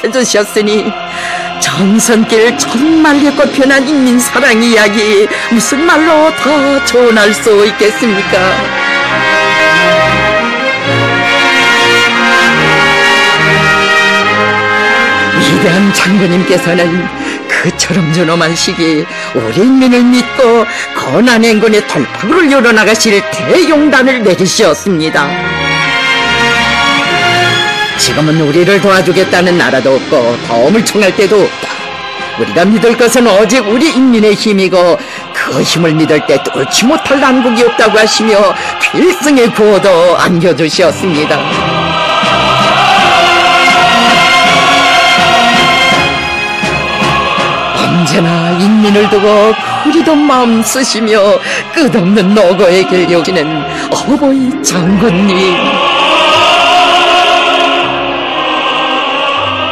해주셨으니 전선길 천만리 꽃피어난 인민 사랑 이야기 무슨 말로 더 전할 수 있겠습니까? 위대한 장군님께서는 그처럼 준엄한 시기 우리 인민을 믿고 고난행군의 돌파구를 열어나가실 대용단을 내리시었습니다. 지금은 우리를 도와주겠다는 나라도 없고 도움을 청할 때도 없다. 우리가 믿을 것은 오직 우리 인민의 힘이고 그 힘을 믿을 때 뚫지 못할 난국이 없다고 하시며 필승의 구호도 안겨주셨습니다. 언제나 인민을 두고 그리도 마음 쓰시며 끝없는 노고의 길 여기는 어버이 장군님.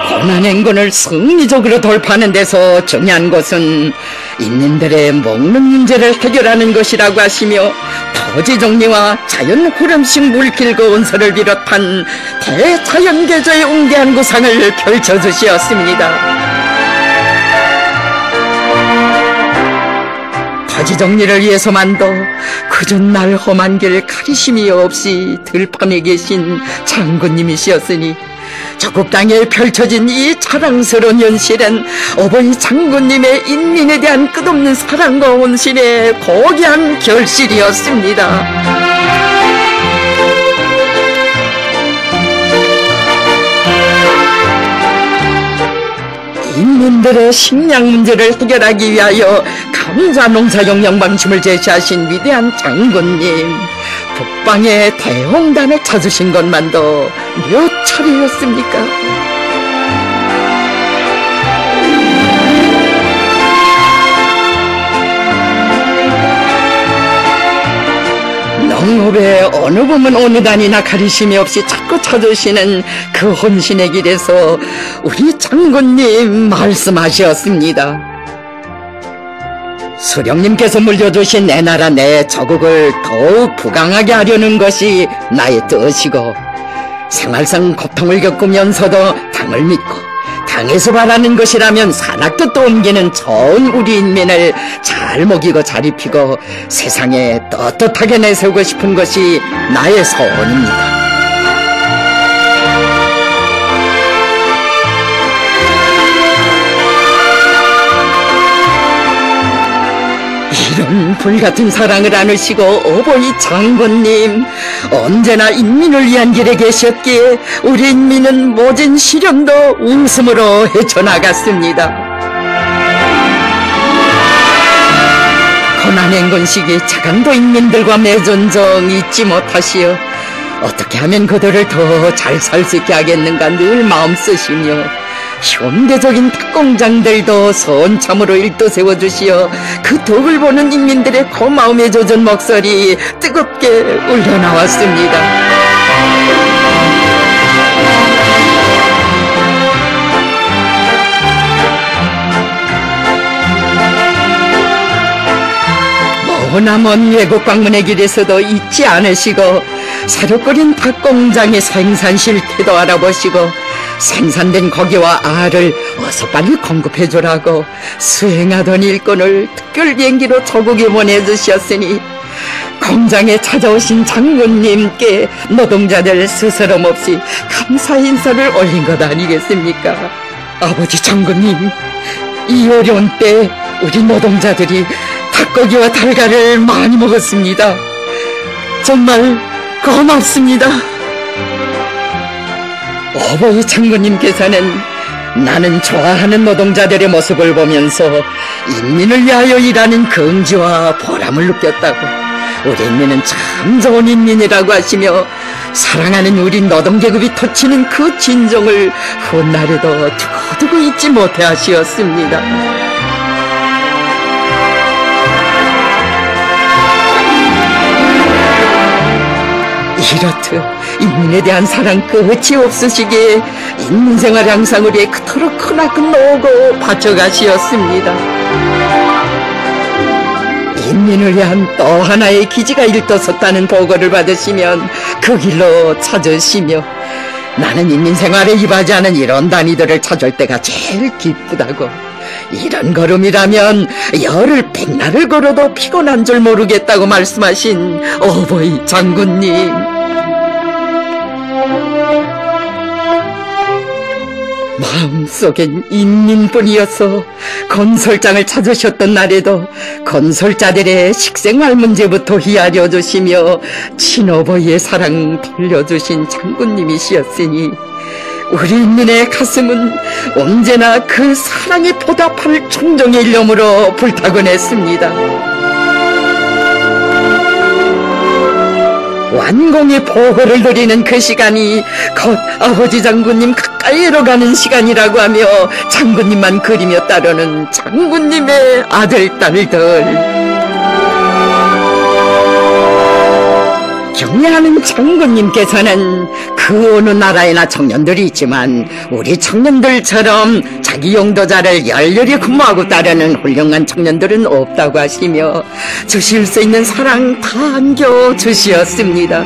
고난행군을 승리적으로 돌파하는 데서 중요한 것은 인민들의 먹는 문제를 해결하는 것이라고 하시며 토지 정리와 자연 흐름식 물길 건설을 비롯한 대자연계조의 웅대한 구상을 펼쳐주시었습니다. 토지 정리를 위해서만도 그전 날 험한 길 가리심이 없이 들판에 계신 장군님이시었으니 조국 땅에 펼쳐진 이 자랑스러운 현실은 어버이 장군님의 인민에 대한 끝없는 사랑과 헌신의 고귀한 결실이었습니다. 인민들의 식량 문제를 해결하기 위하여 감자 농사 영양 방침을 제시하신 위대한 장군님, 북방의 대홍단을 찾으신 것만도 몇 차례였습니까? 농업의 어느 부분 어느 단이나 가리심이 없이 자꾸 찾으시는 그 헌신의 길에서 우리 장군님 말씀하셨습니다. 수령님께서 물려주신 내 나라 내 저국을 더욱 부강하게 하려는 것이 나의 뜻이고, 생활상 고통을 겪으면서도 당을 믿고 당에서 바라는 것이라면 산악뜻도 옮기는 좋은 우리 인민을 잘 먹이고 잘 입히고 세상에 떳떳하게 내세우고 싶은 것이 나의 소원입니다. 이런 불같은 사랑을 안으시고 어버이 장군님, 언제나 인민을 위한 길에 계셨기에 우리 인민은 모진 시련도 웃음으로 헤쳐나갔습니다. 고난행군 시기 자강도 인민들과 맺은 정 잊지 못하시어 어떻게 하면 그들을 더 잘 살 수 있게 하겠는가 늘 마음 쓰시며 현대적인 닭공장들도 선참으로 일도 세워주시어 그 덕을 보는 인민들의 고마움에 젖은 목소리 뜨겁게 울려나왔습니다. 머나먼 외국 방문의 길에서도 잊지 않으시고 새로 끓인 닭공장의 생산 실태도 알아보시고 생산된 고기와 알을 어서 빨리 공급해주라고 수행하던 일꾼을 특별 비행기로 조국에 보내주셨으니 공장에 찾아오신 장군님께 노동자들 스스럼 없이 감사 인사를 올린 것 아니겠습니까? 아버지 장군님, 이 어려운 때 우리 노동자들이 닭고기와 달걀을 많이 먹었습니다. 정말 고맙습니다. 어버이 장군님께서는 나는 좋아하는 노동자들의 모습을 보면서 인민을 위하여 일하는 긍지와 보람을 느꼈다고, 우리 인민은 참 좋은 인민이라고 하시며 사랑하는 우리 노동계급이 터치는 그 진정을 훗날에도 두고두고 잊지 못해 하시었습니다. 이렇듯 인민에 대한 사랑 끝이 없으시기에 인민생활 향상 우리의 그토록 크나큰 노고 바쳐가시었습니다. 인민을 위한 또 하나의 기지가 일떠섰다는 보고를 받으시면 그 길로 찾으시며 나는 인민생활에 임하지 않은 이런 단위들을 찾을 때가 제일 기쁘다고. 이런 걸음이라면 열흘 백날을 걸어도 피곤한 줄 모르겠다고 말씀하신 어버이 장군님. 마음속엔 인민뿐이어서 건설장을 찾으셨던 날에도 건설자들의 식생활 문제부터 헤아려 주시며 친어버이의 사랑 돌려주신 장군님이시였으니 우리 인민의 가슴은 언제나 그 사랑에 보답할 충정의 일념으로 불타곤했습니다. 완공의 보고를 드리는 그 시간이 곧 아버지 장군님 가까이로 가는 시간이라고 하며 장군님만 그리며 따르는 장군님의 아들, 딸들. 경례하는 장군님께서는 그 어느 나라에나 청년들이 있지만 우리 청년들처럼 자기 용도자를 열렬히 근무하고 따르는 훌륭한 청년들은 없다고 하시며 주실 수 있는 사랑 다 안겨주시었습니다.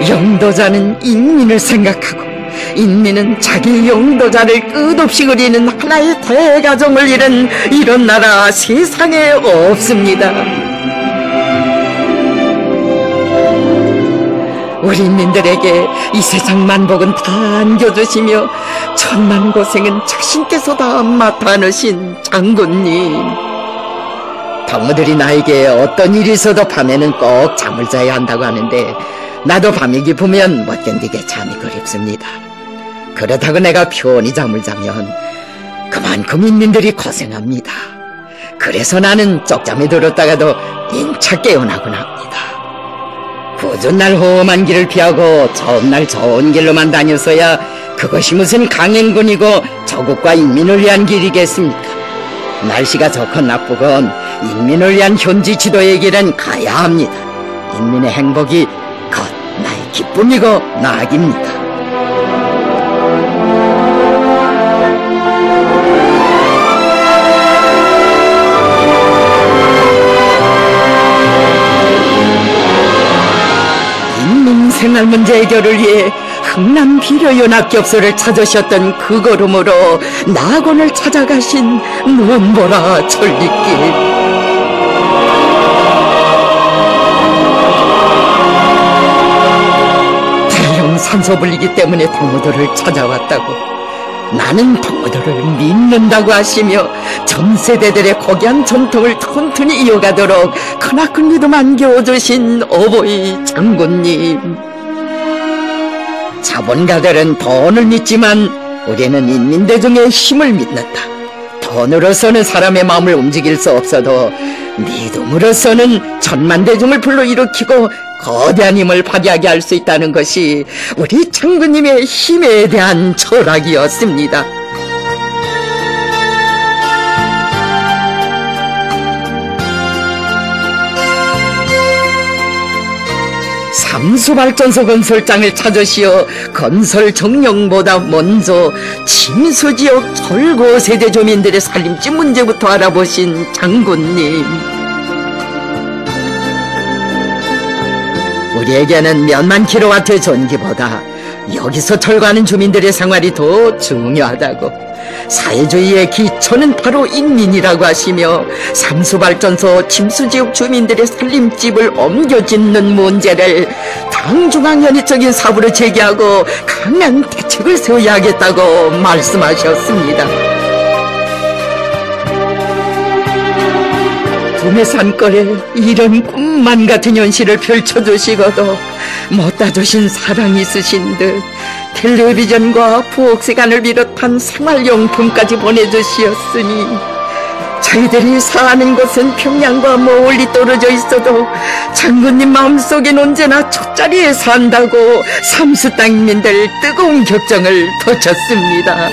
용도자는 인민을 생각하고 인민은 자기 용도자를 끝없이 그리는 하나의 대가정을 이룬 이런 나라 세상에 없습니다. 우리 인민들에게 이 세상 만복은 다 안겨주시며 천만 고생은 자신께서 다 맡아 안으신 장군님. 동무들이 나에게 어떤 일이 있어도 밤에는 꼭 잠을 자야 한다고 하는데 나도 밤이 깊으면 못 견디게 잠이 그립습니다. 그렇다고 내가 편히 잠을 자면 그만큼 인민들이 고생합니다. 그래서 나는 쪽잠이 들었다가도 인차 깨어나곤 합니다. 굳은 날 험한 길을 피하고 좋은 날 좋은 길로만 다녔어야 그것이 무슨 강행군이고 조국과 인민을 위한 길이겠습니까? 날씨가 좋건 나쁘건 인민을 위한 현지 지도의 길은 가야 합니다. 인민의 행복이 곧 나의 기쁨이고 낙입니다. 생활 문제 해결을 위해 흥남 비료연합 겹소를 찾으셨던 그 걸음으로 낙원을 찾아가신 눈보라 천리길. 대형 산소 분리기 때문에 동무들을 찾아왔다고. 나는 동무들을 믿는다고 하시며 전 세대들의 고귀한 전통을 튼튼히 이어가도록 크나큰 믿음 안겨주신 어버이 장군님. 자본가들은 돈을 믿지만 우리는 인민대중의 힘을 믿는다. 돈으로서는 사람의 마음을 움직일 수 없어도 믿음으로서는 천만대중을 불러일으키고 거대한 힘을 발휘하게 할 수 있다는 것이 우리 장군님의 힘에 대한 철학이었습니다. 삼수발전소 건설장을 찾으시어 건설 정령보다 먼저 침수지역 철거 세대 주민들의 살림집 문제부터 알아보신 장군님. 우리에게는 몇만 킬로와트의 전기보다 여기서 철거하는 주민들의 생활이 더 중요하다고. 사회주의의 기초는 바로 인민이라고 하시며 삼수발전소 침수지역 주민들의 살림집을 옮겨짓는 문제를 당중앙연의적인 사부로 제기하고 강한 대책을 세워야 하겠다고 말씀하셨습니다. 구매산골에 이런 꿈만 같은 현실을 펼쳐주시고도 못다 주신 사랑이 있으신 듯 텔레비전과 부엌세간을 비롯한 생활용품까지 보내주시었으니 저희들이 사는 곳은 평양과 멀리 떨어져 있어도 장군님 마음속엔 언제나 첫자리에 산다고 삼수 땅민들 뜨거운 격정을 덧쳤습니다.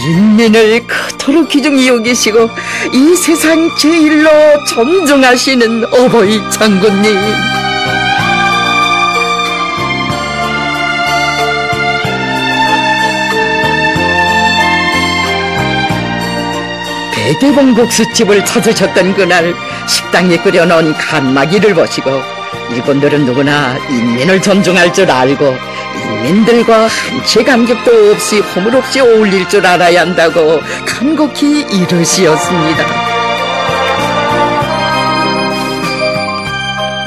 인민을 그토록 귀중히 여기시고 이 세상 제일로 존중하시는 어버이 장군님. 대게봉국수집을 찾으셨던 그날 식당에 끓여놓은 칸막이를 보시고 일본들은 누구나 인민을 존중할 줄 알고 인민들과 한치 간격도 없이 허물없이 어울릴 줄 알아야 한다고 간곡히 이르시었습니다.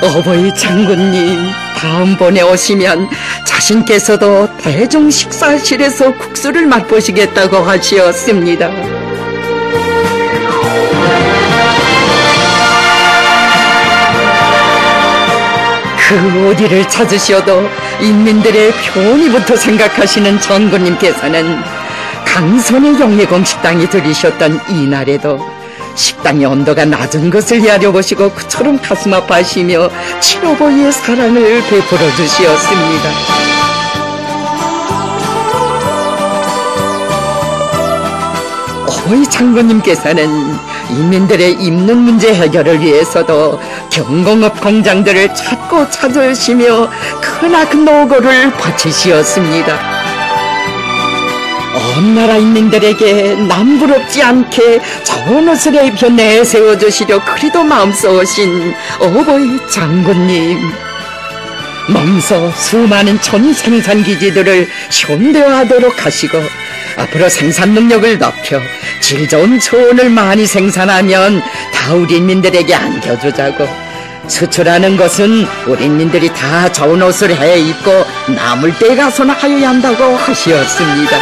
어버이 장군님, 다음번에 오시면 자신께서도 대중 식사실에서 국수를 맛보시겠다고 하시었습니다. 그 어디를 찾으셔도 인민들의 편의부터 생각하시는 장군님께서는 강선의 영예공식당에 들이셨던 이날에도 식당의 온도가 낮은 것을 야려보시고 그처럼 가슴 아파하시며 친어버이의 사랑을 베풀어 주시었습니다. 어버이 장군님께서는 인민들의 입는 문제 해결을 위해서도 경공업 공장들을 찾고 찾으시며 크나큰 노고를 바치시었습니다. 온 나라 인민들에게 남부럽지 않게 좋은 옷을 입혀 내세워주시려 그리도 마음속으신 어버이 장군님, 몸소 수많은 촌생산기지들을 현대화하도록 하시고 앞으로 생산 능력을 높여 질 좋은 초원을 많이 생산하면 다 우리 인민들에게 안겨주자고, 수출하는 것은 우리 인민들이 다 좋은 옷을 해 입고 남을 때 가서나 하여야 한다고 하시었습니다.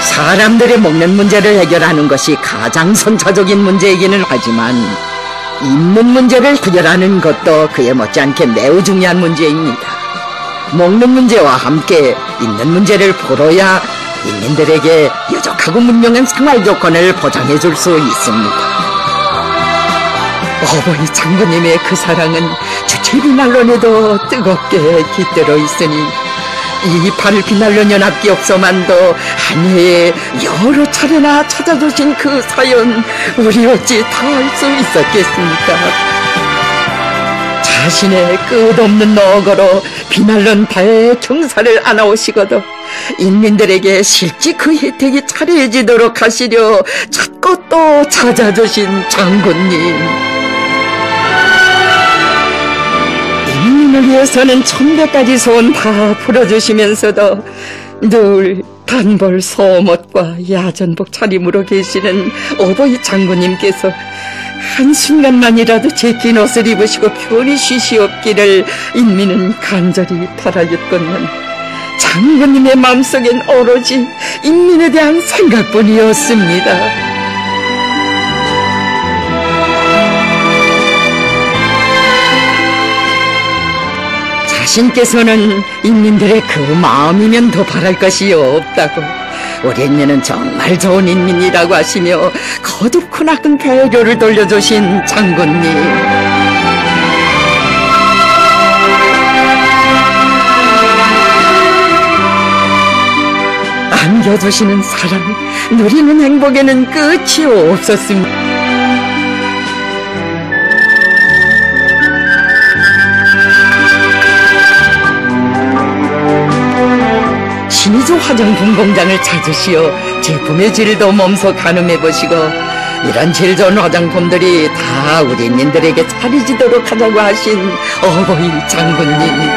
사람들의 먹는 문제를 해결하는 것이 가장 선차적인 문제이기는 하지만 입는 문제를 해결하는 것도 그에 못지않게 매우 중요한 문제입니다. 먹는 문제와 함께 입는 문제를 풀어야 인민들에게 유족하고 문명한 생활 조건을 보장해 줄 수 있습니다. 어버이 장군님의 그 사랑은 주체 비난론에도 뜨겁게 깃들어 있으니 이 발을 비난론 연합기업소만도 한 해에 여러 차례나 찾아주신 그 사연 우리 어찌 다 알 수 있었겠습니까? 자신의 끝없는 노고로 비난론 대경사를 안아오시고도 인민들에게 실제 그 혜택이 차려지도록 하시려 찾고 또 찾아주신 장군님, 인민을 위해서는 천대까지 소원 다 풀어주시면서도 늘 단벌 소옷과 야전복 차림으로 계시는 어버이 장군님께서 한순간만이라도 제낀 옷을 입으시고 편히 쉬시옵기를 인민은 간절히 바라였건만 장군님의 마음속엔 오로지 인민에 대한 생각뿐이었습니다. 자신께서는 인민들의 그 마음이면 더 바랄 것이 없다고, 우리 인민은 정말 좋은 인민이라고 하시며 거듭 크나큰 배려를 돌려주신 장군님, 안겨주시는 사랑, 누리는 행복에는 끝이 없었습니다. 신의주 화장품 공장을 찾으시어 제품의 질도 몸소 가늠해보시고 이런 질 좋은 화장품들이 다 우리 인민들에게 차려지도록 하자고 하신 어버이 장군님,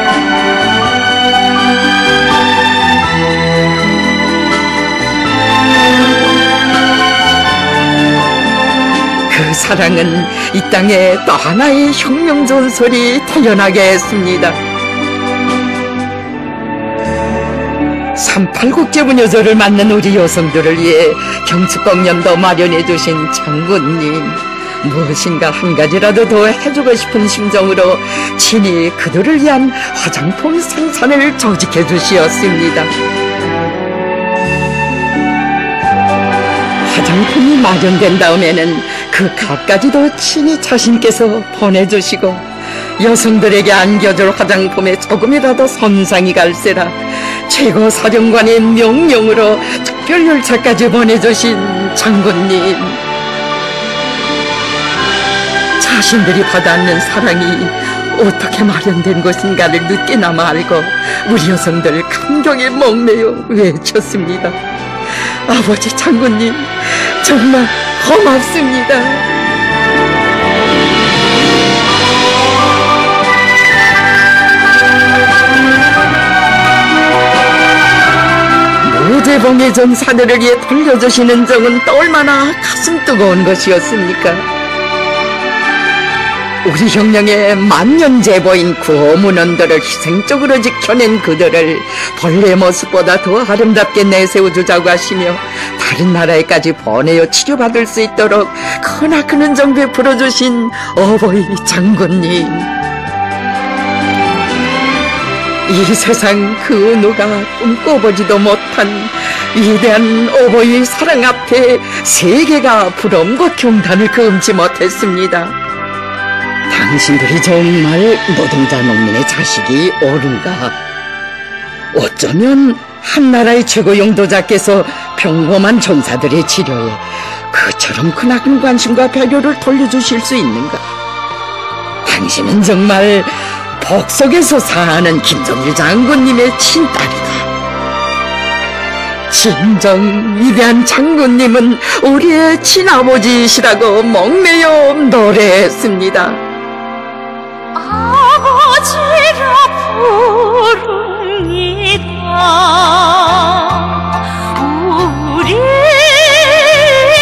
그 사랑은 이 땅에 또 하나의 혁명전설이 태어나게 했습니다. 38국제 부녀절을 맞는 우리 여성들을 위해 경축공연도 마련해 주신 장군님, 무엇인가 한 가지라도 더 해주고 싶은 심정으로 친히 그들을 위한 화장품 생산을 조직해 주시었습니다. 화장품이 마련된 다음에는 그 값까지도 친히 자신께서 보내주시고 여성들에게 안겨줄 화장품에 조금이라도 손상이 갈세라 최고 사령관의 명령으로 특별열차까지 보내주신 장군님, 자신들이 받아안는 사랑이 어떻게 마련된 것인가를 늦게나마 알고 우리 여성들 감격에 목매어 외쳤습니다. 아버지 장군님, 정말 고맙습니다. 모대봉의 전사들을 위해 돌려주시는 정은 또 얼마나 가슴 뜨거운 것이었습니까? 우리 형령의 만년제보인 구호문원들을 희생적으로 지켜낸 그들을 본래의 모습보다 더 아름답게 내세워주자고 하시며 다른 나라에까지 보내어 치료받을 수 있도록 크나큰 정 베풀어주신 어버이 장군님, 이 세상 그 누가 꿈꿔보지도 못한 위대한 어버이 사랑 앞에 세계가 부러움과 경탄을 금치 못했습니다. 당신들이 정말 노동자 농민의 자식이 옳은가? 어쩌면 한나라의 최고 용도자께서 평범한 전사들의 치료에 그처럼 크나큰 관심과 배려를 돌려주실 수 있는가? 당신은 정말 복속에서 사는 김정일 장군님의 친딸이다. 진정 위대한 장군님은 우리의 친아버지시라고 목매어 노래했습니다. 아버지라 부릅니다. 우리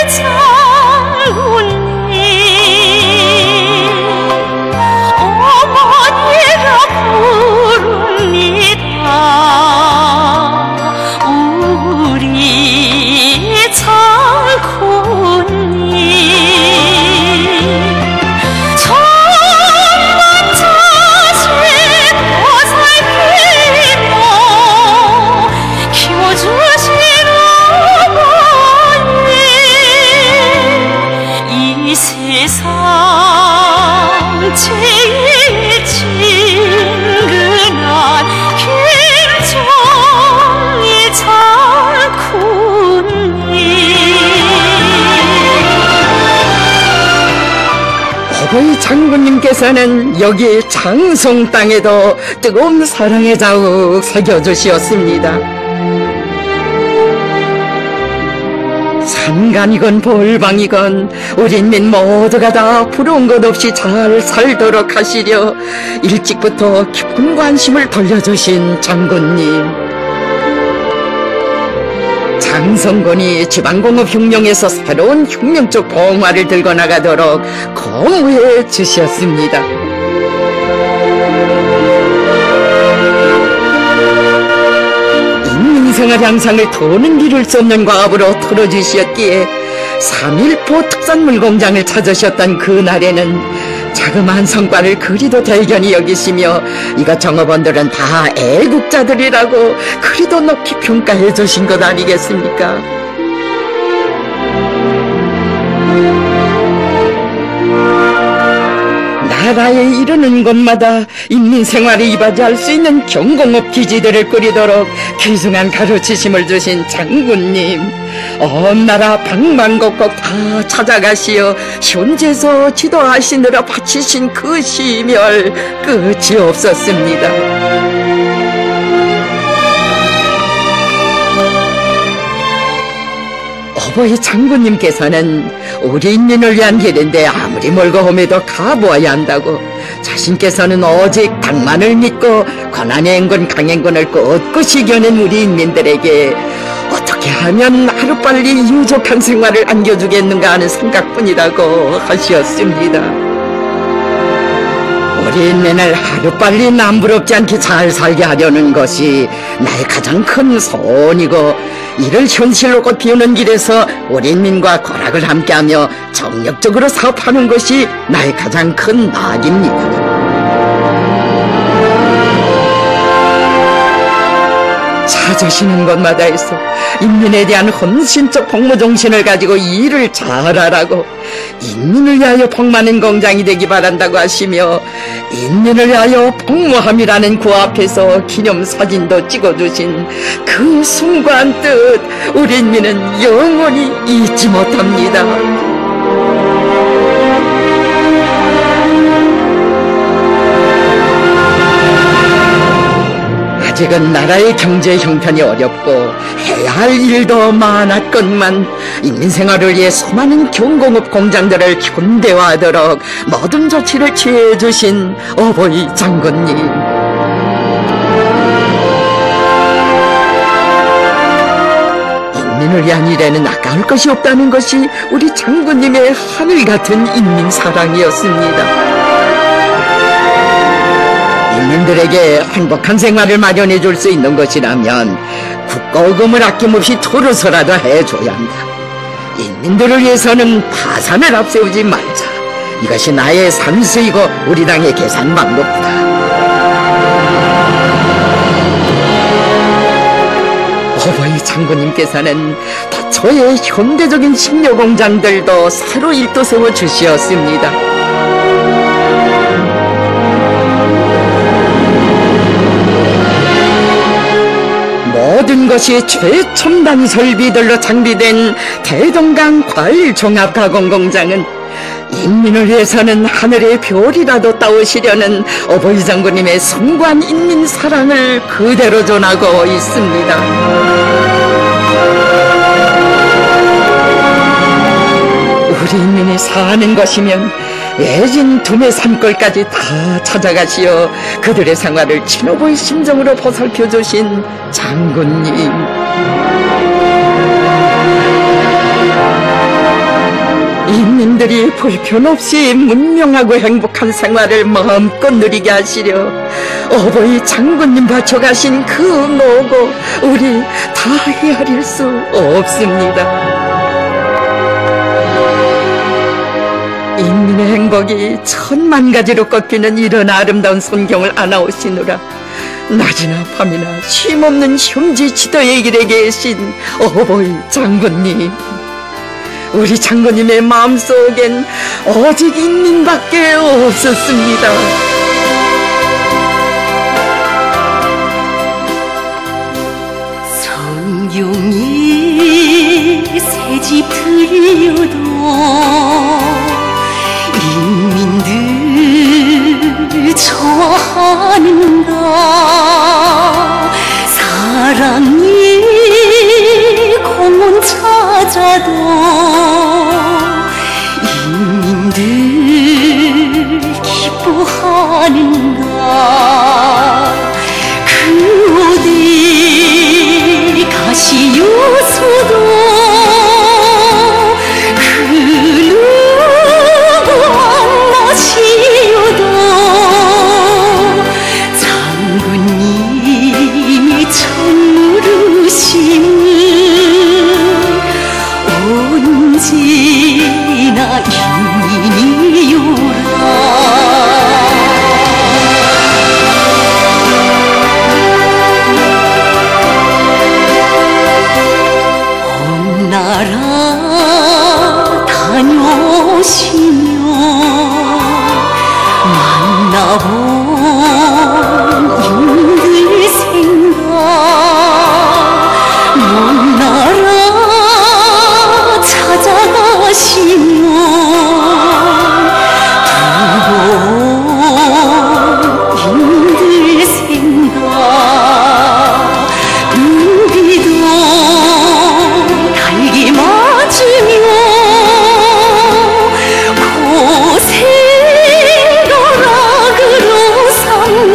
장군님, 어머니라 부릅니다. 우리 장군님, 세상 제일 친근한 김정일 장군님. 어버이 장군님께서는 여기 장송 땅에도 뜨거운 사랑의 자욱 새겨주시었습니다. 산간이건 볼방이건 우리 인민 모두가 다 부러운 것 없이 잘 살도록 하시려 일찍부터 깊은 관심을 돌려주신 장군님. 장성군이 지방공업 흉령에서 새로운 흉령적 봉화를 들고 나가도록 고무해 주셨습니다. 인생의 향상을 도는 이룰 수 없는 과업으로 털어주셨기에 3.1포 특산물 공장을 찾으셨던 그날에는 자그마한 성과를 그리도 대견히 여기시며 이것 정업원들은 다 애국자들이라고 그리도 높이 평가해 주신 것 아니겠습니까? 나라에 이르는 곳마다 인민생활에 이바지할 수 있는 경공업 기지들을 꾸리도록 귀중한 가르치심을 주신 장군님, 온 나라 방방곡곡 다 찾아가시어 현지에서 지도하시느라 바치신 그 심혈 끝이 없었습니다. 어버이 장군님께서는 우리 인민을 위한 길인데 아무리 멀고 험해도 가보아야 한다고, 자신께서는 오직 당만을 믿고 고난의 행군 강행군을 꿋꿋이 이겨낸 우리 인민들에게 어떻게 하면 하루빨리 유족한 생활을 안겨주겠는가 하는 생각뿐이라고 하셨습니다. 우리 인민을 하루빨리 남부럽지 않게 잘 살게 하려는 것이 나의 가장 큰 소원이고, 이를 현실로 꽃 피우는 길에서 우리 인민과 고락을 함께하며 정력적으로 사업하는 것이 나의 가장 큰 낙입니다. 찾으시는 곳마다에서 인민에 대한 헌신적 복무정신을 가지고 일을 잘하라고, 인민을 위하여 복 많은 공장이 되기 바란다고 하시며 인민을 위하여 복무함이라는 그 앞에서 기념사진도 찍어주신 그 숭고한 뜻, 우리 인민은 영원히 잊지 못합니다. 아직은 나라의 경제 형편이 어렵고 해야 할 일도 많았건만 인민생활을 위해 수많은 경공업 공장들을 현대화하도록 모든 조치를 취해주신 어버이 장군님, 인민을 위한 일에는 아까울 것이 없다는 것이 우리 장군님의 하늘같은 인민사랑이었습니다. 인민들에게 행복한 생활을 마련해 줄 수 있는 것이라면 국고금을 아낌없이 토로서라도 해줘야 한다. 인민들을 위해서는 파산을 앞세우지 말자. 이것이 나의 산수이고 우리 당의 계산 방법이다. 어버이 장군님께서는 다초의 현대적인 식료공장들도 새로 일도세워 주시었습니다. 모든 것이 최첨단 설비들로 장비된 대동강 과일종합가공공장은 인민을 위해서는 하늘의 별이라도 따오시려는 어버이 장군님의 숭고한 인민 사랑을 그대로 전하고 있습니다. 우리 인민이 사는 것이면 외진 두메 산골까지 다 찾아가시어 그들의 생활을 친어보이 심정으로 보살펴주신 장군님, 인민들이 불편 없이 문명하고 행복한 생활을 마음껏 누리게 하시려 어버이 장군님 바쳐가신 그 노고 우리 다 헤아릴 수 없습니다. 인민의 행복이 천만 가지로 꺾이는 이런 아름다운 손경을 안아오시느라 낮이나 밤이나 쉼없는 흉지지도의 길에 계신 어버이 장군님, 우리 장군님의 마음속엔 오직 인민밖에 없었습니다. 성경이 새집 들려도 인민들 좋아하는가. 사랑이 공원 찾아도 인민들 기뻐하는가. 그 어디 가시요서도 언제나 인민이요라. 온 나라 다녀오시며 만나본 인들 생각, 먼 나라 찾아가시며 두 번 힘들 생각, 눈비도 달게 맞으며 고생도락으로 삼는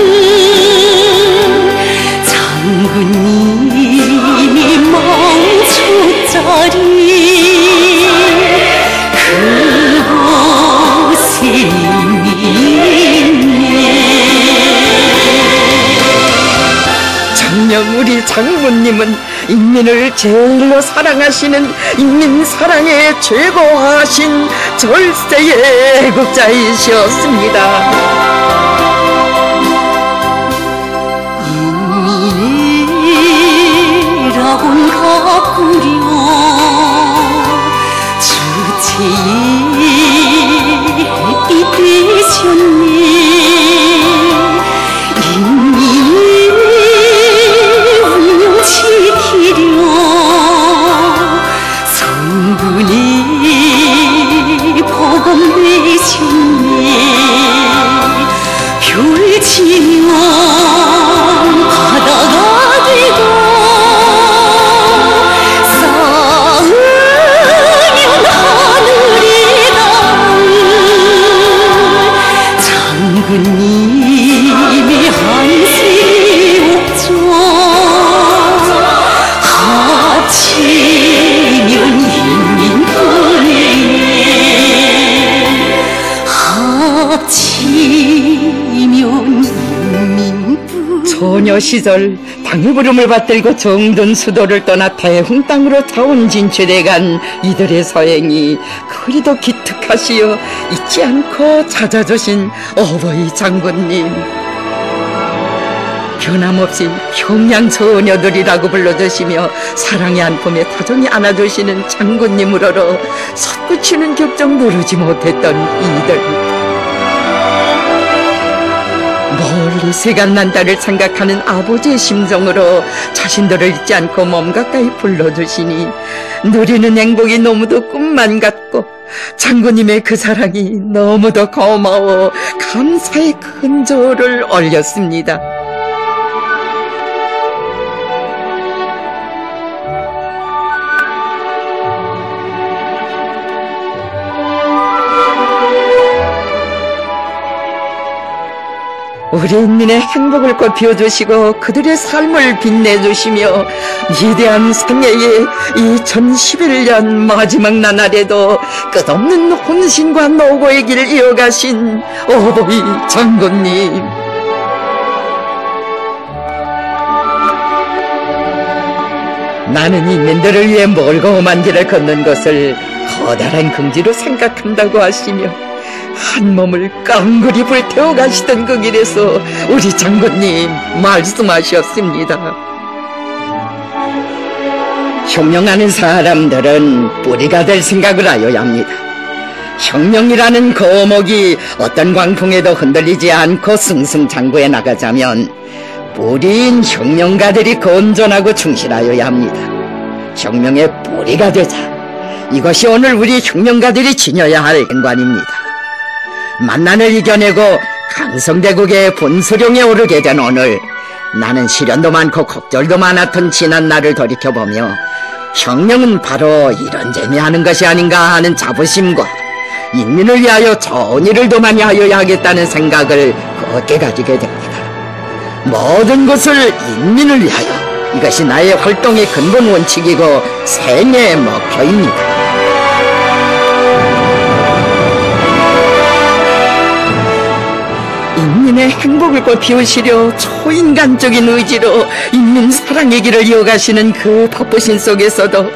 장군님이 멈춰자리 정녕 우리 장군님은 인민을 제일로 사랑하시는 인민사랑의 최고하신 절세의 애국자이셨습니다. 인민이라곤 가꾸려 주체의 햇빛 되셨네. 인민을 운영시키려 성군이 복음 되셨네. 별 지면 바다가 시절 당의 부름을 받들고 정든 수도를 떠나 대흥 땅으로 자원 진출해간 이들의 서행이 그리도 기특하시어 잊지 않고 찾아주신 어버이 장군님, 변함없이 평양 처녀들이라고 불러주시며 사랑의 한 품에 다정히 안아주시는 장군님으로로 솟구치는 격정 누르지 못했던 이들, 멀리 세간난 딸을 생각하는 아버지의 심정으로 자신들을 잊지 않고 몸 가까이 불러주시니 누리는 행복이 너무도 꿈만 같고 장군님의 그 사랑이 너무도 고마워 감사의 큰 절을 올렸습니다. 우리 인민의 행복을 꽃피워주시고 그들의 삶을 빛내주시며 위대한 생애의 2011년 마지막 나날에도 끝없는 혼신과 노고의 길을 이어가신 어버이 장군님, 나는 인민들을 위해 멀고 험한 길을 걷는 것을 커다란 긍지로 생각한다고 하시며 한 몸을 깡그리 불태워 가시던 그 길에서 우리 장군님 말씀하셨습니다. 혁명하는 사람들은 뿌리가 될 생각을 하여야 합니다. 혁명이라는 거목이 어떤 광풍에도 흔들리지 않고 승승장구해 나가자면 뿌리인 혁명가들이 건전하고 충실하여야 합니다. 혁명의 뿌리가 되자, 이것이 오늘 우리 혁명가들이 지녀야 할 행관입니다. 만난을 이겨내고 강성대국의 본소령에 오르게 된 오늘, 나는 시련도 많고 걱절도 많았던 지난 날을 돌이켜보며 혁명은 바로 이런 재미하는 것이 아닌가 하는 자부심과 인민을 위하여 좋은 일을 더 많이 하여야 하겠다는 생각을 굳게 가지게 됩니다. 모든 것을 인민을 위하여, 이것이 나의 활동의 근본 원칙이고 생애의 목표입니다. 인민의 행복을 꽃피우시려 초인간적인 의지로 인민 사랑의 길을 이어가시는 그 바쁘신 속에서도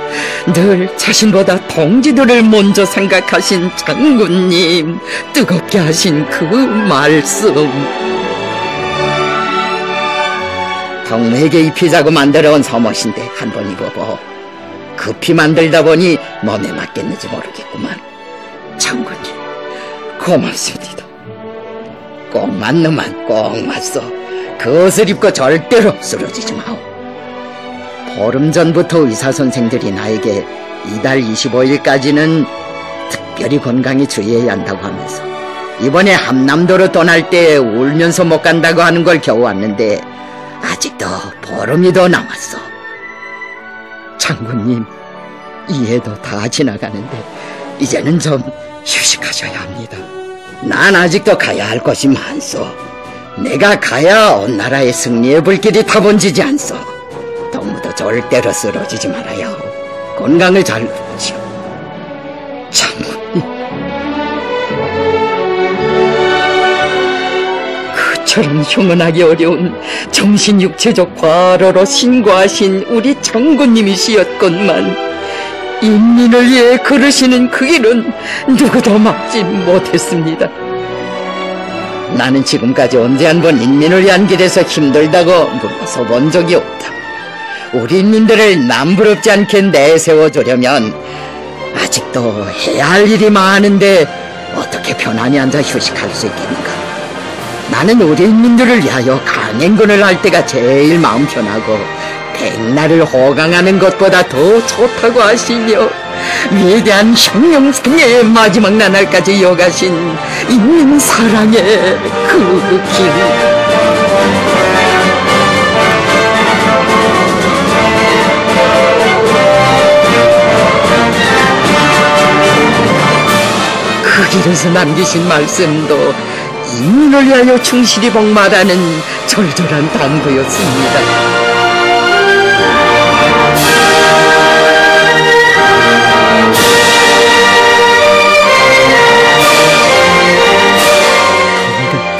늘 자신보다 동지들을 먼저 생각하신 장군님, 뜨겁게 하신 그 말씀, 동무에게 입히자고 만들어온 소못인데 한번 입어보. 급히 만들다 보니 몸에 맞겠는지 모르겠구만. 장군님 고맙습니다. 꼭 맞는만 꼭 맞소. 그 옷을 입고 절대로 쓰러지지 마오. 보름 전부터 의사선생들이 나에게 이달 25일까지는 특별히 건강에 주의해야 한다고 하면서 이번에 함남도로 떠날 때 울면서 못 간다고 하는 걸 겨우 왔는데 아직도 보름이 더 남았어. 장군님, 이해도 다 지나가는데 이제는 좀 휴식하셔야 합니다. 난 아직도 가야 할 곳이 많소. 내가 가야 온 나라의 승리의 불길이 타번지지 않소. 동무도 절대로 쓰러지지 말아요. 건강을 잘 누리시오. 장군님, 그처럼 형언하기 어려운 정신육체적 과로로 신고하신 우리 장군님이시였건만 인민을 위해 걸으시는 그 길은 누구도 막지 못했습니다. 나는 지금까지 언제 한 번 인민을 위한 길에서 힘들다고 물러서 본 적이 없다. 우리 인민들을 남부럽지 않게 내세워주려면 아직도 해야 할 일이 많은데 어떻게 편안히 앉아 휴식할 수 있겠는가. 나는 우리 인민들을 위하여 강행군을 할 때가 제일 마음 편하고 백날을 호강하는 것보다 더 좋다고 하시며 위대한 혁명 생애의 마지막 나날까지 이어가신 인민 사랑의 그 길, 그 길에서 남기신 말씀도 인민을 위하여 충실히 복마라는 절절한 당부였습니다.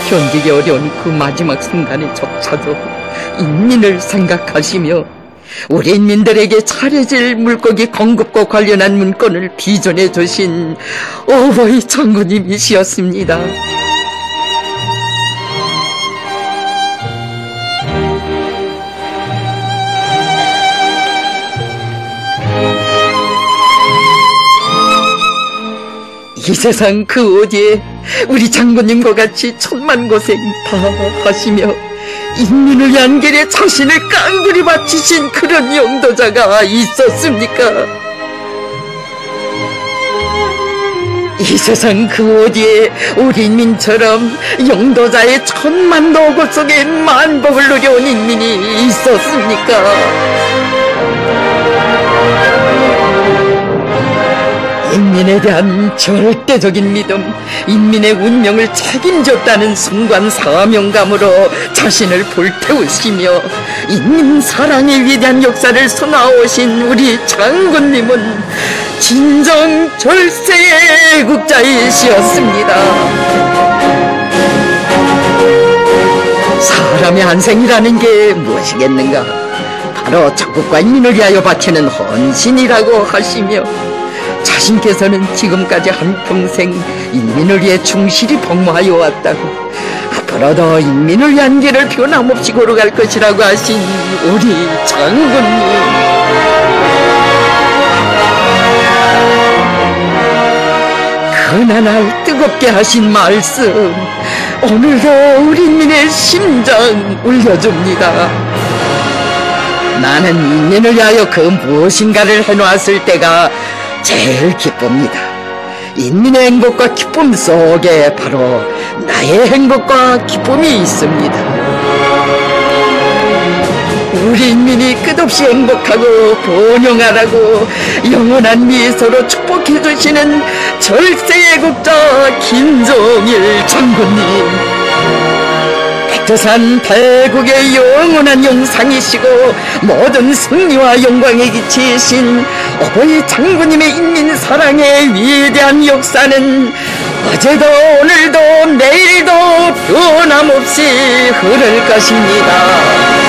견디기 어려운 그 마지막 순간에조차도 인민을 생각하시며 우리 인민들에게 차려질 물고기 공급과 관련한 문건을 비전해 주신 어버이 장군님이시었습니다. 이 세상 그 어디에 우리 장군님과 같이 천만고생 다 하시며 인민을 위한 길에 자신을 깡그리 바치신 그런 영도자가 있었습니까? 이 세상 그 어디에 우리 인민처럼 영도자의 천만도구 속에 만복을 누려온 인민이 있었습니까? 인민에 대한 절대적인 믿음, 인민의 운명을 책임졌다는 순간 사명감으로 자신을 불태우시며 인민 사랑의 위대한 역사를 써나오신 우리 장군님은 진정 절세의 애국자이시었습니다. 사람의 한생이라는 게 무엇이겠는가? 바로 자국과 인민을 위하여 바치는 헌신이라고 하시며 자신께서는 지금까지 한평생 인민을 위해 충실히 복무하여 왔다고 앞으로도 인민을 위한 길을 변함없이 걸어갈 것이라고 하신 우리 장군님, 그나날 뜨겁게 하신 말씀 오늘도 우리 인민의 심장 울려줍니다. 나는 인민을 위하여 그 무엇인가를 해놓았을 때가 제일 기쁩니다. 인민의 행복과 기쁨 속에 바로 나의 행복과 기쁨이 있습니다. 우리 인민이 끝없이 행복하고 번영하라고 영원한 미소로 축복해 주시는 절세 애국자 김종일 장군님, 백두산 대국의 영원한 영상이시고 모든 승리와 영광에 기치신 어버이 장군님의 인민사랑의 위대한 역사는 어제도 오늘도 내일도 변함없이 흐를 것입니다.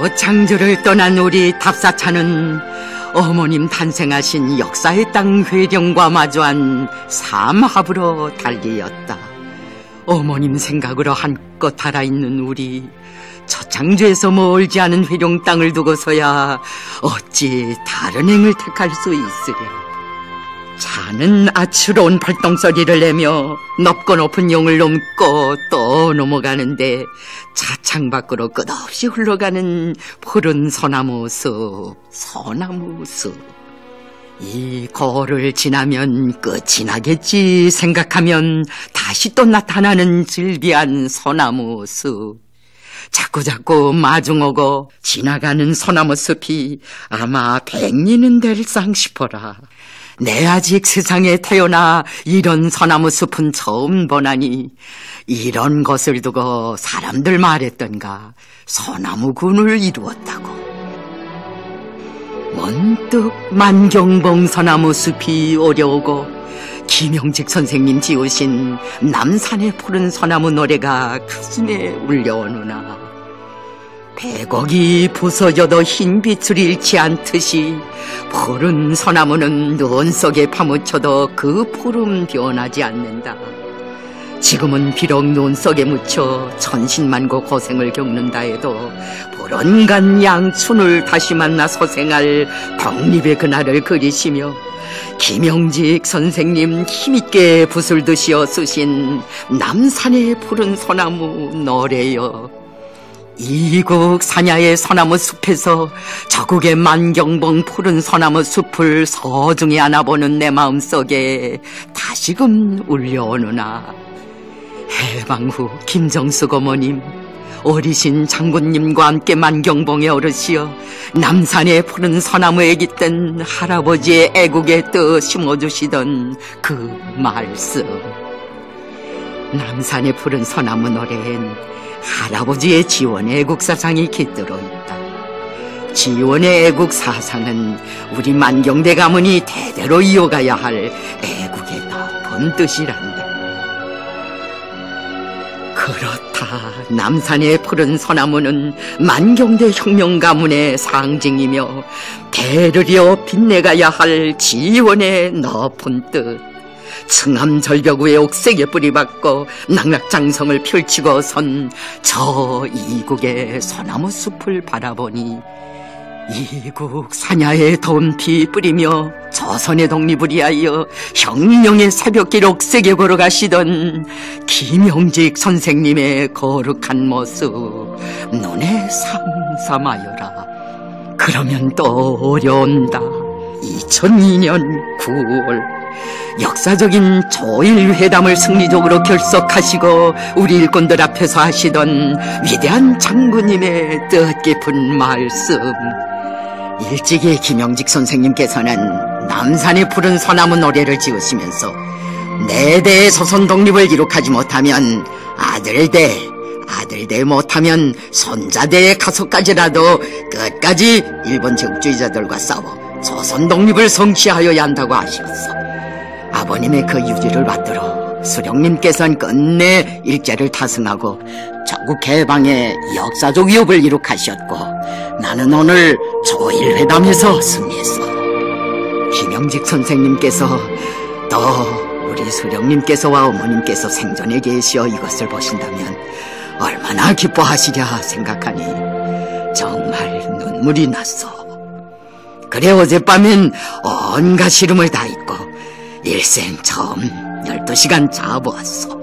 초창주를 떠난 우리 답사차는 어머님 탄생하신 역사의 땅 회령과 마주한 삼합으로 달리었다. 어머님 생각으로 한껏 달아있는 우리, 초창주에서 멀지 않은 회령 땅을 두고서야 어찌 다른 행을 택할 수 있으랴. 차는 아추러운 발동소리를 내며 높고 높은 용을 넘고 또 넘어가는데 차창 밖으로 끝없이 흘러가는 푸른 소나무 숲, 소나무 숲. 이 거를 지나면 끝이 나겠지 생각하면 다시 또 나타나는 즐비한 소나무 숲. 자꾸자꾸 마중오고 지나가는 소나무 숲이 아마 100리는 될상 싶어라. 내 아직 세상에 태어나 이런 소나무 숲은 처음 보나니 이런 것을 두고 사람들 말했던가 소나무군을 이루었다고. 문득 만경봉 소나무 숲이 오려오고 김영직 선생님 지으신 남산의 푸른 소나무 노래가 가슴에 울려오느나. 백옥이 부서져도 흰 빛을 잃지 않듯이 푸른 소나무는 눈 속에 파묻혀도 그 푸름 변하지 않는다. 지금은 비록 눈 속에 묻혀 천신만고 고생을 겪는다 해도 불언간 양춘을 다시 만나 소생할 독립의 그날을 그리시며 김영직 선생님 힘있게 붓을 드시어 쓰신 남산의 푸른 소나무 노래여. 이국 산야의 소나무 숲에서 저국의 만경봉 푸른 소나무 숲을 소중히 안아보는 내 마음속에 다시금 울려오느나. 해방 후 김정숙 어머님, 어리신 장군님과 함께 만경봉에 오르시어 남산의 푸른 소나무에 깃든 할아버지의 애국의 뜻 심어주시던 그 말씀. 남산의 푸른 소나무 노래엔 할아버지의 지원의 애국사상이 깃들어 있다. 지원의 애국사상은 우리 만경대 가문이 대대로 이어가야 할 애국의 높은 뜻이란다. 그렇다. 남산의 푸른 소나무는 만경대 혁명 가문의 상징이며 대를 이어 빛내가야 할 지원의 높은 뜻. 층암 절벽 위에 옥색의 뿌리 박고 낙낙장성을 펼치고 선 저 이국의 소나무 숲을 바라보니 이국 산야에 더운 피 뿌리며 조선의 독립을 위하여 혁명의 새벽길 옥색에 걸어가시던 김영직 선생님의 거룩한 모습 눈에 삼삼하여라. 그러면 또 어려운다. 2002년 9월 역사적인 조일회담을 승리적으로 결석하시고 우리 일꾼들 앞에서 하시던 위대한 장군님의 뜻깊은 말씀. 일찍이 김영직 선생님께서는 남산의 푸른 소나무 노래를 지으시면서 내 대의 조선 독립을 기록하지 못하면 아들대 못하면 손자대의 가서까지라도 끝까지 일본 제국주의자들과 싸워 조선 독립을 성취하여야 한다고 하셨어. 아버님의 그 유지를 받들어 수령님께서는 끝내 일제를 타승하고 전국 해방의 역사적 위협을 이룩하셨고 나는 오늘 조일회담에서 승리했어. 김영직 선생님께서 또 우리 수령님께서와 어머님께서 생전에 계시어 이것을 보신다면 얼마나 기뻐하시랴 생각하니 정말 눈물이 났어. 그래 어젯밤엔 온갖 시름을 다 잊고 일생 처음 12시간 자보았어.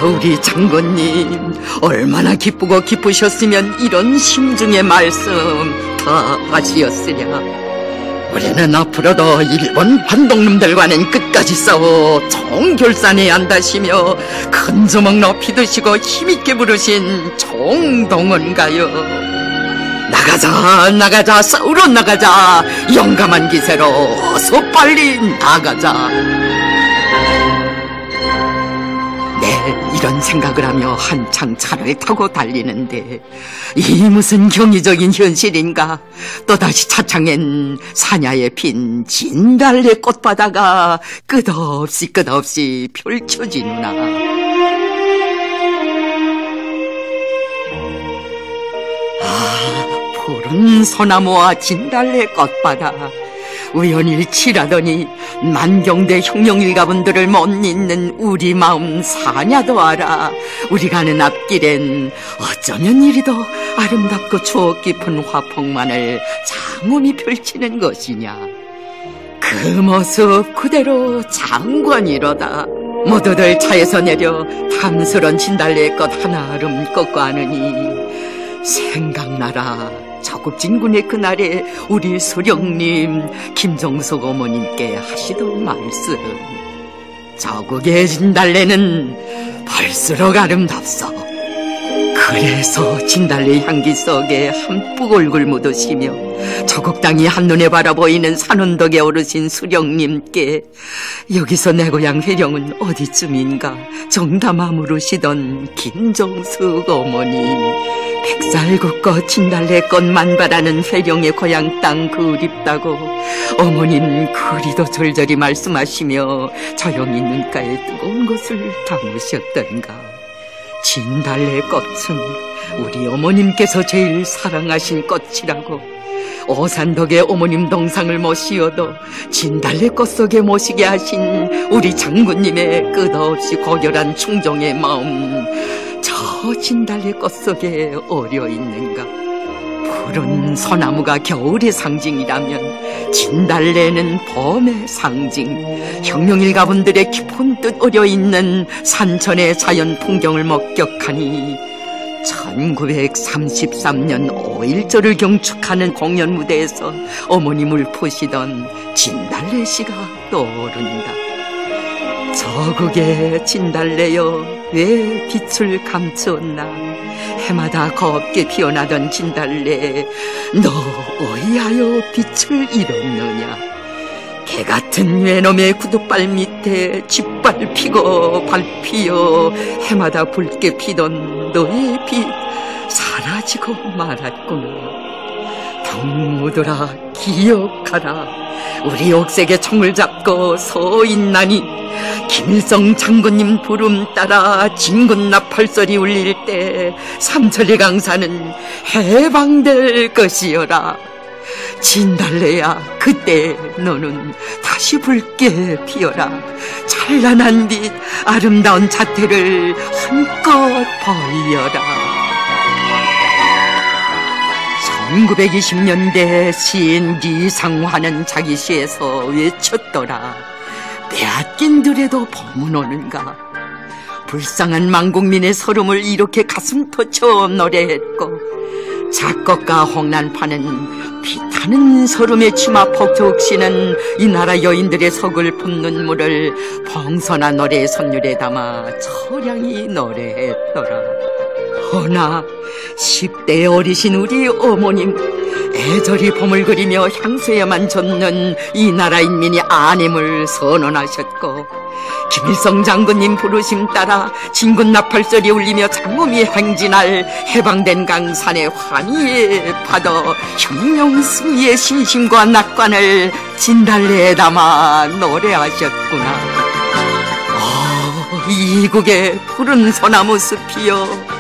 우리 장군님 얼마나 기쁘고 기쁘셨으면 이런 심중의 말씀 다 하시었으랴. 우리는 앞으로도 일본 반동놈들과는 끝까지 싸워 총결산해야 한다시며 큰 주먹 높이 드시고 힘있게 부르신 총동원가요. 나가자 싸우러 나가자. 용감한 기세로 어서 빨리 나가자. 이런 생각을 하며 한창 차를 타고 달리는데 이 무슨 경이적인 현실인가. 또다시 차창엔 산야에 핀 진달래 꽃바다가 끝없이 펼쳐지누나. 푸른 소나무와 진달래 꽃바다 우연일치라더니 만경대 흉룡일가분들을 못 잇는 우리 마음 사냐도 알아. 우리 가는 앞길엔 어쩌면 이리도 아름답고 추억 깊은 화폭만을 장엄히 펼치는 것이냐. 그 모습 그대로 장관이로다. 모두들 차에서 내려 탐스런 진달래꽃 하나름 꺾고 하느니 생각나라. 저급진군의 그날에 우리 수령님 김정숙 어머님께 하시던 말씀. 저국의 진달래는 볼수록 아름답소. 그래서 진달래 향기 속에 한뿍 얼굴 묻으시며 저국 땅이 한눈에 바라보이는 산원덕에 오르신 수령님께 여기서 내 고향 회령은 어디쯤인가 정담아 물으시던 김정숙 어머니. 백살국꽃 진달래꽃 만발하는 회령의 고향 땅 그립다고 어머님 그리도 절절히 말씀하시며 조용히 눈가에 뜨거운 것을 담으셨던가. 진달래꽃은 우리 어머님께서 제일 사랑하신 꽃이라고. 오산덕에 어머님 동상을 모시어도 진달래꽃 속에 모시게 하신 우리 장군님의 끝없이 고결한 충정의 마음, 저 진달래꽃 속에 어려 있는가. 푸른 소나무가 겨울의 상징이라면 진달래는 봄의 상징. 흉룡일가분들의 깊은 뜻 어려 있는 산천의 자연 풍경을 목격하니 1933년 5.1절을 경축하는 공연 무대에서 어머님을 푸시던 진달래씨가 떠오른다. 저국의 진달래여 왜 빛을 감추었나. 해마다 곱게 피어나던 진달래 너 어이하여 빛을 잃었느냐. 개같은 외놈의 구두발 밑에 짓밟히고 밟히어 해마다 붉게 피던 너의 빛 사라지고 말았구나. 경무들아 기억하라. 우리 옥색에 총을 잡고 서 있나니 김일성 장군님 부름 따라 진군 나팔소리 울릴 때 삼천리 강산은 해방될 것이여라. 진달래야 그때 너는 다시 붉게 피어라. 찬란한 빛 아름다운 자태를 한껏 보여라. 1920년대 시인 리상화는 자기 시에서 외쳤더라. 빼앗긴 들에도 봄은 오는가. 불쌍한 만국민의 서름을 이렇게 가슴 터쳐 노래했고 작곡가 홍난파는 피타는 서름의 치마폭 적시는 이 나라 여인들의 서글픈 눈물을 봉선한 노래의 선율에 담아 처량히 노래했더라. 허나 10대에 어리신 우리 어머님 애절히 봄을 그리며 향수에만 젖는 이 나라 인민이 아님을 선언하셨고 김일성 장군님 부르심 따라 진군 나팔소리 울리며 장엄히 행진할 해방된 강산의 환희에 받아 혁명승리의 신심과 낙관을 진달래에 담아 노래하셨구나. 이국의 푸른 소나무 숲이여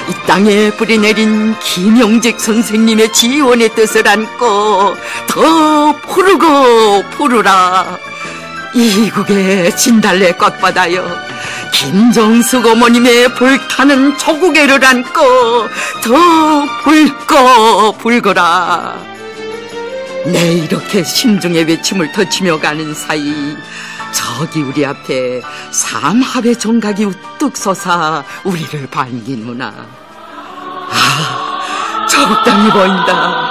이 땅에 뿌리 내린 김영직 선생님의 지원의 뜻을 안고 더 푸르고 푸르라. 이국의 진달래 꽃바다여 김정숙 어머님의 불타는 조국애를 안고 더 붉고 붉어라. 내 이렇게 심중의 외침을 터치며 가는 사이 저기 우리 앞에 삼합의 정각이 우뚝 솟아 우리를 반기는구나. 저국 땅이 보인다.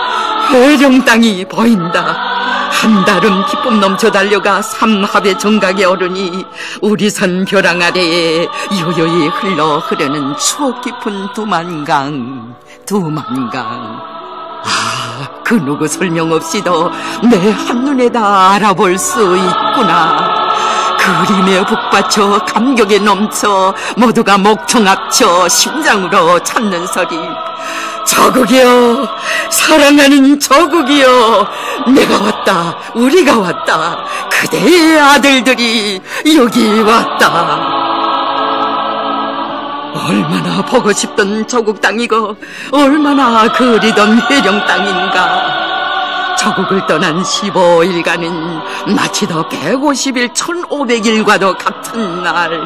회령 땅이 보인다. 한달음 기쁨 넘쳐 달려가 삼합의 정각에 오르니 우리 산 벼랑 아래에 요요히 흘러 흐르는 추억 깊은 두만강. 그 누구 설명 없이도 내 한눈에 다 알아볼 수 있구나. 그림에 북받쳐 감격에 넘쳐 모두가 목청 합쳐 심장으로 찾는 소리. 저국이여, 사랑하는 저국이여, 내가 왔다, 우리가 왔다, 그대의 아들들이 여기 왔다. 얼마나 보고 싶던 조국 땅이고 얼마나 그리던 회령 땅인가. 조국을 떠난 15일간은 마치 더 150일 1500일과도 같은 날.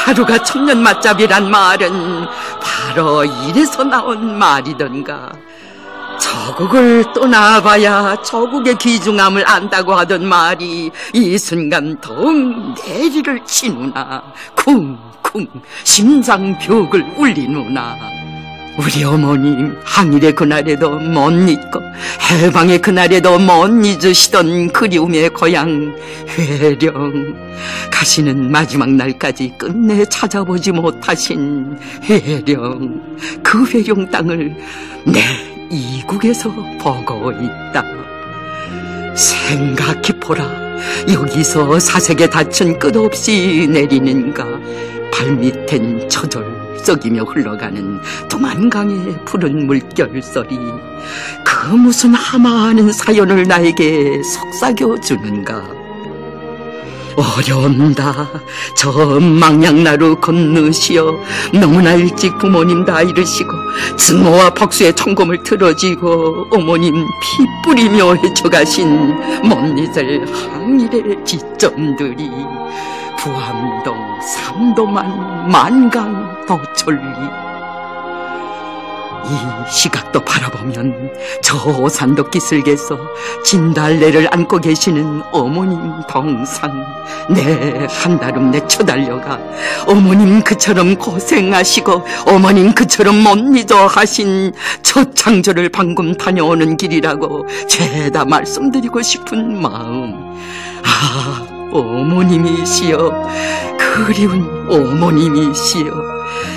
하루가 천년 맞잡이란 말은 바로 이래서 나온 말이던가. 조국을 떠나봐야 조국의 귀중함을 안다고 하던 말이 이 순간 더욱 내리를 치누나. 쿵쿵 심장벽을 울리누나. 우리 어머님 항일의 그날에도 못 잊고 해방의 그날에도 못 잊으시던 그리움의 고향 회령. 가시는 마지막 날까지 끝내 찾아보지 못하신 회령. 그 회령 땅을 내 이국에서 보고 있다. 생각해보라. 여기서 사색에 닫힌 끝없이 내리는가. 발밑엔 저절 썩이며 흘러가는 두만강의 푸른 물결소리. 그 무슨 하마하는 사연을 나에게 속삭여주는가. 어려운다. 저 망량나루 건너시어 너무나 일찍 부모님 다 잃으시고 증오와 복수의 총검을 틀어지고 어머님 피 뿌리며 헤쳐가신 못 잊을 항일의 지점들이 부암동, 삼도만, 만강, 도천리. 이 시각도 바라보면 저 오산도 기슭에서 진달래를 안고 계시는 어머님 동상. 내 한달음 내쳐달려가 어머님 그처럼 고생하시고 어머님 그처럼 못 잊어 하신 첫 창조를 방금 다녀오는 길이라고 죄다 말씀드리고 싶은 마음. 아, 어머님이시여, 그리운 어머님이시여.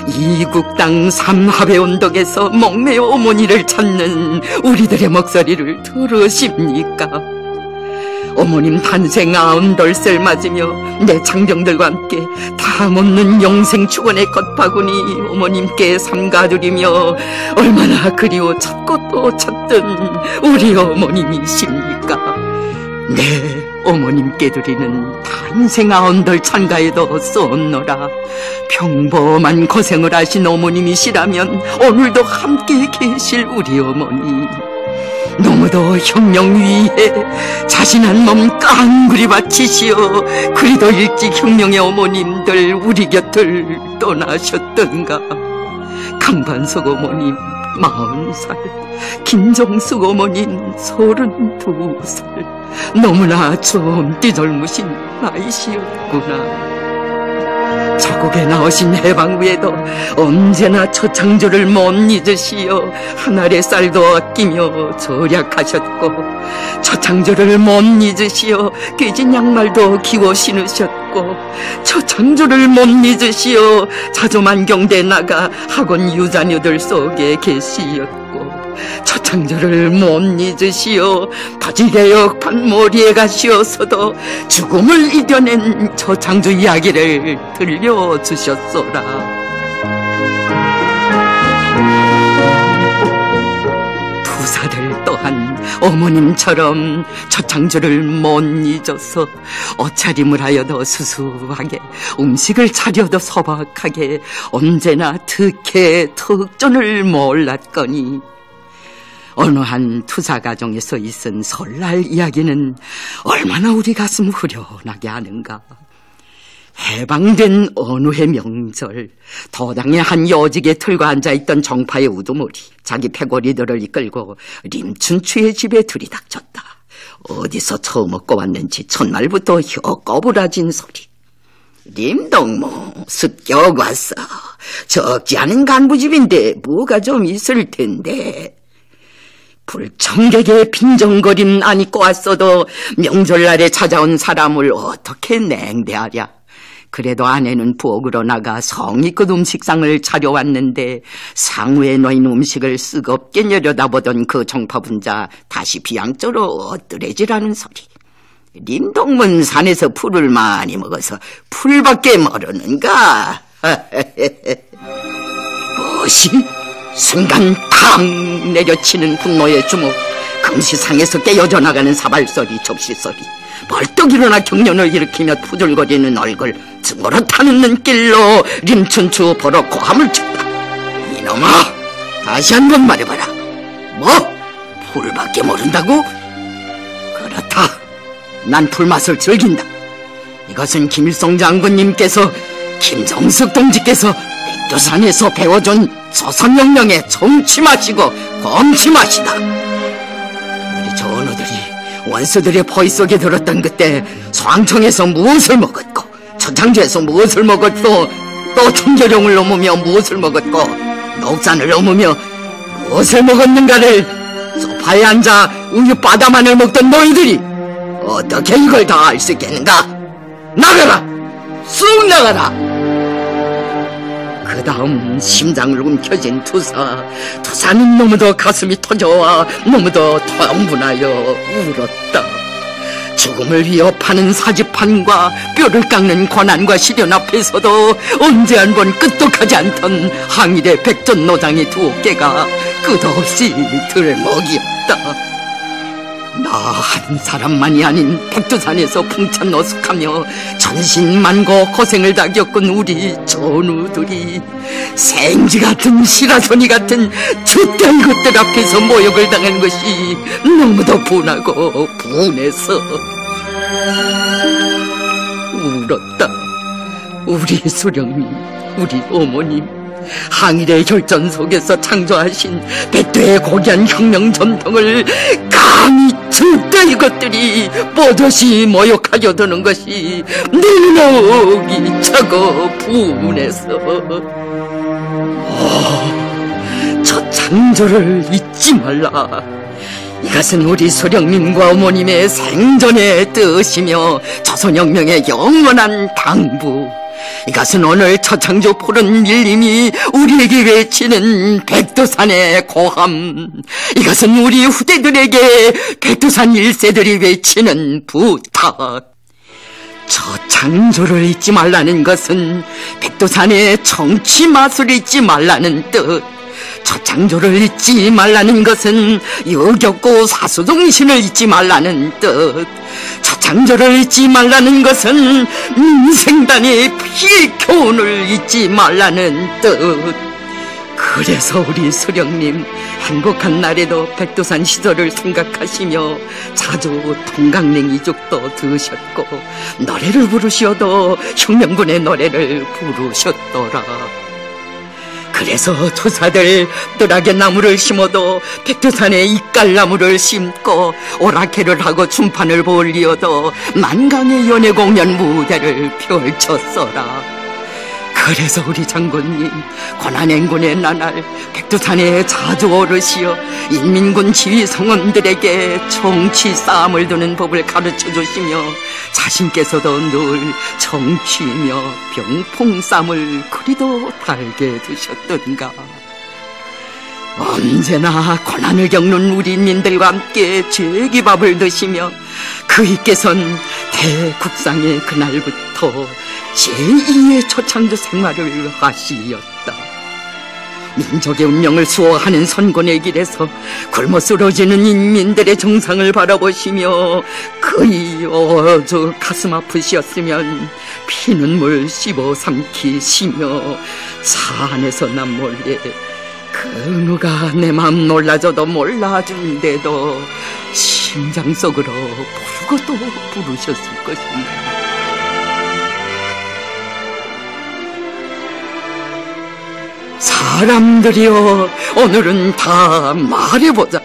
이국 땅 삼합의 언덕에서 목매어 어머니를 찾는 우리들의 목소리를 들으십니까? 어머님 탄생 92살 맞으며 내 장정들과 함께 다 묻는 영생 축원의 겉바구니 어머님께 삼가드리며 얼마나 그리워 찾고 또 찾던 우리 어머님이십니까? 네, 어머님께 드리는 탄생 92 찬가에도 쏘노라. 평범한 고생을 하신 어머님이시라면 오늘도 함께 계실 우리 어머니. 너무도 혁명 위에 자신한 몸 깡그리 바치시어 그리도 일찍 혁명의 어머님들 우리 곁을 떠나셨던가. 강반석 어머님 40살, 김정숙 어머님 32살. 너무나 젊디 젊으신 나이시였구나. 자국에 나오신 해방 후에도 언제나 첫 창조를 못 잊으시어 한 알의 쌀도 아끼며 절약하셨고 첫 창조를 못 잊으시어 깨진 양말도 기워 신으셨고 첫 창조를 못 잊으시어 자조만경대 나가 학원 유자녀들 속에 계시었고 첫 창조를 못 잊으시어 바지개역 반머리에 가시어서도 죽음을 이겨낸 첫 창조 이야기를 들려주셨소라. 부사들 또한 어머님처럼 첫 창조를 못 잊어서 옷차림을 하여도 수수하게 음식을 차려도 소박하게 언제나 특혜 특전을 몰랐거니 어느 한 투사 가정에서 있은 설날 이야기는 얼마나 우리 가슴 후련하게 하는가. 해방된 어느 해 명절 도당의 한 요직에 틀고 앉아있던 정파의 우두머리 자기 패거리들을 이끌고 림춘추의 집에 들이닥쳤다. 어디서 처음 얻고 왔는지 첫날부터 혀 꼬부라진 소리. 림동무 습격 왔어. 적지 않은 간부집인데 뭐가 좀 있을 텐데. 불청객의 빈정거림 안 입고 왔어도 명절날에 찾아온 사람을 어떻게 냉대하랴. 그래도 아내는 부엌으로 나가 성의껏 음식상을 차려왔는데 상우에 놓인 음식을 쓰겁게 내려다보던 그 정파분자 다시 비양조로 엇들해지라는 소리. 림동문 산에서 풀을 많이 먹어서 풀밖에 모르는가. 무엇이? 순간 탁 내려치는 분노의 주먹, 금시상에서 깨어져 나가는 사발소리, 접시소리. 벌떡 일어나 경련을 일으키며 푸들거리는 얼굴, 증오로 타는 눈길로 림춘추 보러 고함을 쳤다. 이놈아, 다시 한번 말해봐라. 뭐? 풀밖에 모른다고? 그렇다. 난 풀맛을 즐긴다. 이것은 김일성 장군님께서, 김정숙 동지께서 백두산에서 배워준 조선혁명의 정치맛이고 검치맛이다. 우리 전우들이 원수들의 포위 속에 들었던 그때 소왕청에서 무엇을 먹었고, 처창주에서 무엇을 먹었고, 또 청계령을 넘으며 무엇을 먹었고, 녹산을 넘으며 무엇을 먹었는가를 소파에 앉아 우유바다만을 먹던 너희들이 어떻게 이걸 다 알 수 있겠는가? 나가라! 쑥 나가라! 그 다음 심장을 움켜쥔 투사는 너무도 가슴이 터져와 너무도 통분하여 울었다. 죽음을 위협하는 사지판과 뼈를 깎는 고난과 시련 앞에서도 언제 한 번 끄떡하지 않던 항일의 백전노장의 두 어깨가 끝없이 들먹이었다. 나 한 사람만이 아닌 백두산에서 풍천노숙하며 전신만고 고생을 다 겪은 우리 전우들이 생쥐같은 시라소니 같은 줏대 이것들 앞에서 모욕을 당한 것이 너무도 분하고 분해서 울었다. 우리 수령님, 우리 어머님, 항일의 혈전 속에서 창조하신 백두의 고귀한 혁명 전통을 감히 줏대 이것들이 뽀듯이 모욕하려 드는 것이 내 목이 차고 분해서 저 창조를 잊지 말라. 이것은 우리 수령님과 어머님의 생전의 뜻이며 조선혁명의 영원한 당부. 이것은 오늘 처창조 푸른 밀림이 우리에게 외치는 백두산의 고함. 이것은 우리 후대들에게 백두산 일세들이 외치는 부탁. 처창조를 잊지 말라는 것은 백두산의 정치 맛을 잊지 말라는 뜻. 처창조를 잊지 말라는 것은 여겹고 사수정신을 잊지 말라는 뜻. 처창조를 잊지 말라는 것은 민생단의 피의 교훈을 잊지 말라는 뜻. 그래서 우리 수령님 행복한 날에도 백두산 시절을 생각하시며 자주 동강냉이죽도 드셨고 노래를 부르셔도 혁명군의 노래를 부르셨더라. 그래서 투사들 뜰하게 나무를 심어도 백두산에 이깔나무를 심고 오락회를 하고 춤판을 벌리어도 만강의 연예공연 무대를 펼쳤어라. 그래서 우리 장군님 고난행군의 나날 백두산에 자주 오르시어 인민군 지휘 성원들에게 정치 싸움을 두는 법을 가르쳐주시며 자신께서도 늘 정치이며 병풍쌈을 그리도 달게 두셨던가. 언제나 고난을 겪는 우리 인민들과 함께 죄기밥을 드시며 그이께선 대국상의 그날부터 제2의 초창조 생활을 하시었다. 민족의 운명을 수호하는 선권의 길에서 굶어 쓰러지는 인민들의 정상을 바라보시며 그이 어저 가슴 아프시었으면 피눈물 씹어 삼키시며 차 안에서 남몰래 그 누가 내 맘 놀라줘도 몰라준데도 심장 속으로 부르고 또 부르셨을 것입니다. 사람들이여, 오늘은 다 말해보자.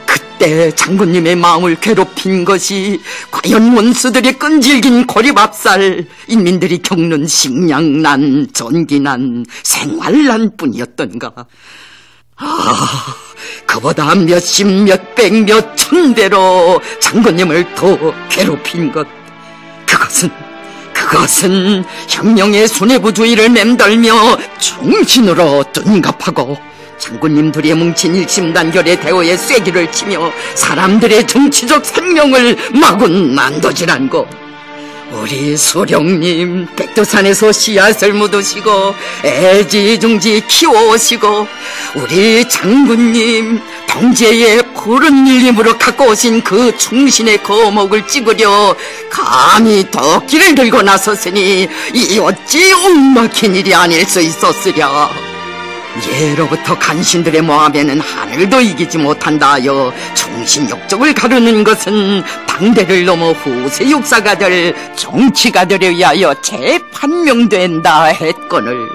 그때 장군님의 마음을 괴롭힌 것이 과연 원수들의 끈질긴 고립압살, 인민들이 겪는 식량난, 전기난, 생활난 뿐이었던가. 그보다 몇십, 몇백, 몇천 배로 장군님을 더 괴롭힌 것. 그것은 혁명의 수뇌부주의를 맴돌며 정신으로 둔갑하고 장군님 둘이 뭉친 일심단결의 대오에 쐐기를 치며 사람들의 정치적 생명을 마구 난도질한 것. 우리 수령님 백두산에서 씨앗을 묻으시고 애지중지 키워오시고 우리 장군님 동지의 푸른 밀림으로 갖고 오신 그 충신의 거목을 찍으려 감히 도끼를 들고 나섰으니 이 어찌 옥막힌 일이 아닐 수 있었으랴. 예로부터 간신들의 모함에는 하늘도 이기지 못한다 하여 충신 역적을 가르는 것은 당대를 넘어 후세 역사가 될 정치가들에 의하여 재판명된다 했거늘.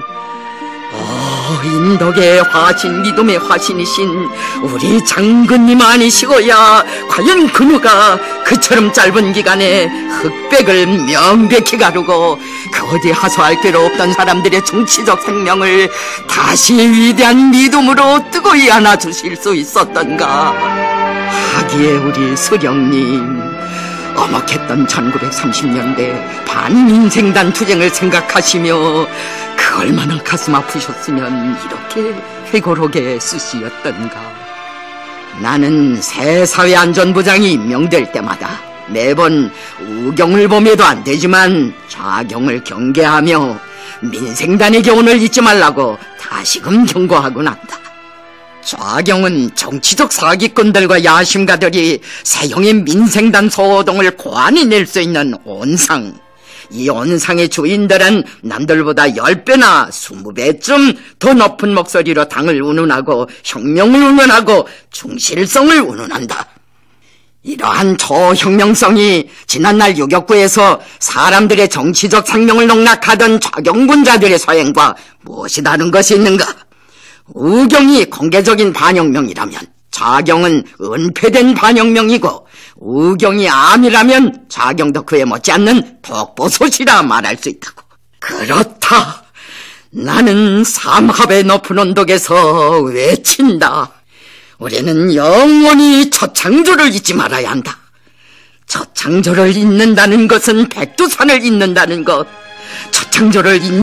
인덕의 화신, 믿음의 화신이신 우리 장군님 아니시고야 과연 그누가 그처럼 짧은 기간에 흑백을 명백히 가르고 그 어디 하소할 필요 없던 사람들의 정치적 생명을 다시 위대한 믿음으로 뜨거이 안아주실 수 있었던가. 하기에 우리 수령님 엄혹했던 1930년대 반민생단 투쟁을 생각하시며 그 얼마나 가슴 아프셨으면 이렇게 회고록에 쓰시었던가. 나는 새 사회안전부장이 임명될 때마다 매번 우경을 봄에도 안 되지만 좌경을 경계하며 민생단의 교훈을 잊지 말라고 다시금 경고하곤 한다. 좌경은 정치적 사기꾼들과 야심가들이 세형의 민생단 소동을 고안히 낼 수 있는 온상, 이 온상의 주인들은 남들보다 10배나 20배쯤 더 높은 목소리로 당을 운운하고 혁명을 운운하고 충실성을 운운한다. 이러한 초혁명성이 지난날 유격구에서 사람들의 정치적 생명을 농락하던 좌경군자들의 소행과 무엇이 다른 것이 있는가? 우경이 공개적인 반혁명이라면 좌경은 은폐된 반혁명이고, 우경이 암이라면 좌경도 그에 못지않는 독보소시라 말할 수 있다고. 그렇다. 나는 삼합의 높은 언덕에서 외친다. 우리는 영원히 초창조를 잊지 말아야 한다. 초창조를 잊는다는 것은 백두산을 잊는다는 것. 초창조를